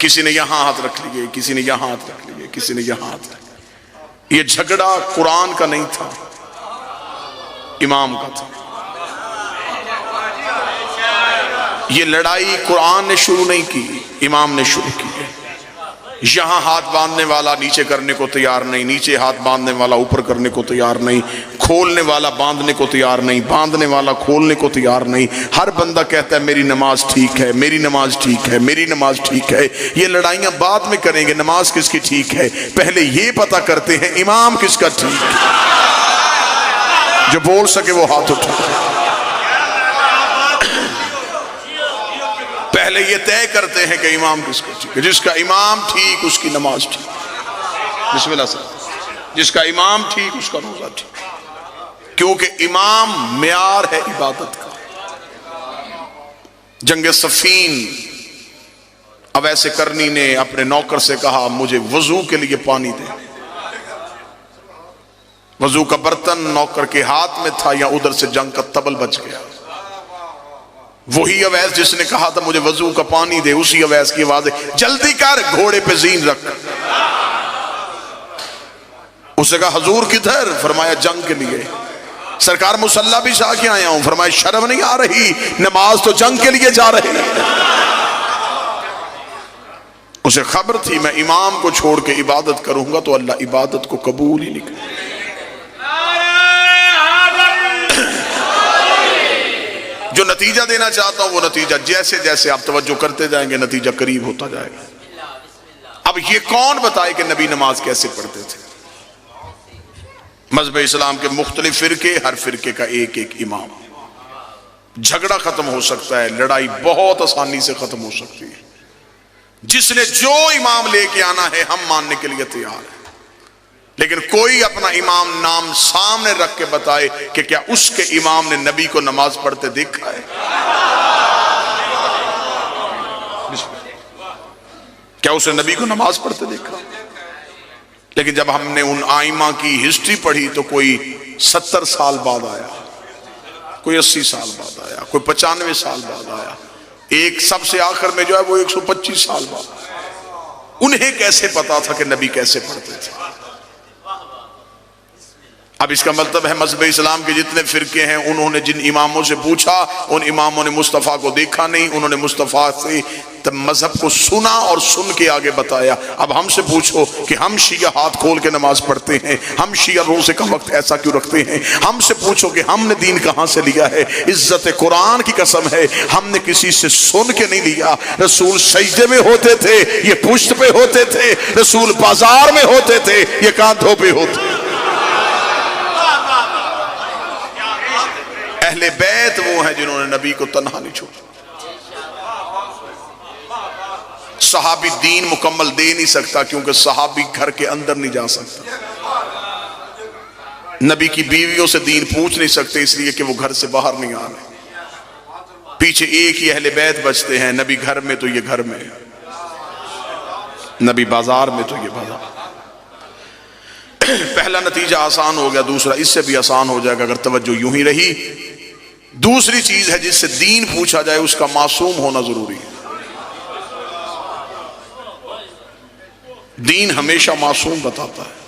کسی نے یہاں ہاتھ رکھ لیے، کسی نے یہاں ہاتھ رکھ لیے، کسی نے یہاں ہاتھ رکھ لیے۔ یہ جھگڑا قرآن کا نہیں تھا، امام کا تھا۔ یہ لڑائی قرآن نے شروع نہیں کی، امام نے شروع کی ہے۔ یہاں ہاتھ باندھنے والا نیچے کرنے کو تیار نہیں، نیچے ہاتھ باندھنے والا اوپر کرنے کو تیار نہیں، کھولنے والا باندھنے کو تیار نہیں، باندھنے والا کھولنے کو تیار نہیں۔ ہر بندہ کہتا ہے میری نماز ٹھیک ہے، میری نماز ٹھیک ہے، میری نماز ٹھیک ہے۔ یہ لڑائیاں بعد میں کریں گے، نماز کس کی ٹھیک ہے پہلے یہ پتہ کرتے ہیں امام کس کا ٹھیک ہے۔ جو بول سکے وہ ہاتھ اٹھائے۔ پہلے یہ طے کرتے ہیں کہ امام کس کا ٹھیک ہے۔ جس کا امام ٹھیک اس کی نماز ٹھیک۔ بسم اللہ صاحب، جس کا امام ٹھیک اس کا روزہ ٹھیک، کیونکہ امام معیار ہے عبادت کا۔ جنگ صفین اویس کرنی نے اپنے نوکر سے کہا مجھے وضو کے لیے پانی دے۔ وضو کا برتن نوکر کے ہاتھ میں تھا، یا ادھر سے جنگ کا تبل بچ گیا۔ وہی اویس جس نے کہا تھا مجھے وضو کا پانی دے، اسی اویس کی آواز ہے جلدی کر، گھوڑے پہ زین رکھ۔ اسے کہا حضور کدھر؟ فرمایا جنگ کے لیے۔ سرکار مسلح بھی شاہ کے آیا ہوں۔ فرمایا شرم نہیں آ رہی؟ نماز تو جنگ کے لیے جا رہے ہیں۔ اسے خبر تھی میں امام کو چھوڑ کے عبادت کروں گا تو اللہ عبادت کو قبول ہی نہیں کرے۔ جو نتیجہ دینا چاہتا ہوں وہ نتیجہ جیسے جیسے آپ توجہ کرتے جائیں گے نتیجہ قریب ہوتا جائے گا۔ اب یہ کون بتائے کہ نبی نماز کیسے پڑھتے تھے؟ مذہب اسلام کے مختلف فرقے، ہر فرقے کا ایک ایک امام۔ جھگڑا ختم ہو سکتا ہے، لڑائی بہت آسانی سے ختم ہو سکتی ہے۔ جس نے جو امام لے کے آنا ہے ہم ماننے کے لیے تیار ہیں، لیکن کوئی اپنا امام نام سامنے رکھ کے بتائے کہ کیا اس کے امام نے نبی کو نماز پڑھتے دیکھا ہے؟ کیا اسے نبی کو نماز پڑھتے دیکھا؟ لیکن جب ہم نے ان آئمہ کی ہسٹری پڑھی تو کوئی 70 سال بعد آیا، کوئی 80 سال بعد آیا، کوئی 95 سال بعد آیا، ایک سب سے آخر میں جو ہے وہ 125 سال بعد آیا۔ انہیں کیسے پتا تھا کہ نبی کیسے پڑھتے تھے؟ اب اس کا مطلب ہے مذہب اسلام کے جتنے فرقے ہیں انہوں نے جن اماموں سے پوچھا ان اماموں نے مصطفیٰ کو دیکھا نہیں، انہوں نے مصطفیٰ سے مذہب کو سنا اور سن کے آگے بتایا۔ اب ہم سے پوچھو کہ ہم شیعہ ہاتھ کھول کے نماز پڑھتے ہیں، ہم شیعہ روزے کا وقت ایسا کیوں رکھتے ہیں؟ ہم سے پوچھو کہ ہم نے دین کہاں سے لیا ہے؟ عزت قرآن کی قسم ہے ہم نے کسی سے سن کے نہیں لیا۔ رسول سجدے میں ہوتے تھے، یہ پشت پہ ہوتے تھے، رسول بازار میں ہوتے تھے، یہ کاندھوں پہ ہوتے۔ اہل بیت وہ ہیں جنہوں نے نبی کو تنہا نہیں چھوڑا۔ صحابی دین مکمل دے نہیں سکتا کیونکہ صحابی گھر کے اندر نہیں جا سکتا۔ نبی کی بیویوں سے دین پوچھ نہیں سکتے اس لیے کہ وہ گھر سے باہر نہیں آ رہے۔ پیچھے ایک ہی اہل بیت بچتے ہیں، نبی گھر میں تو یہ گھر میں، نبی بازار میں تو یہ بازار۔ پہلا نتیجہ آسان ہو گیا، دوسرا اس سے بھی آسان ہو جائے گا اگر توجہ یوں ہی رہی۔ دوسری چیز ہے جس سے دین پوچھا جائے اس کا معصوم ہونا ضروری ہے۔ دین ہمیشہ معصوم بتاتا ہے۔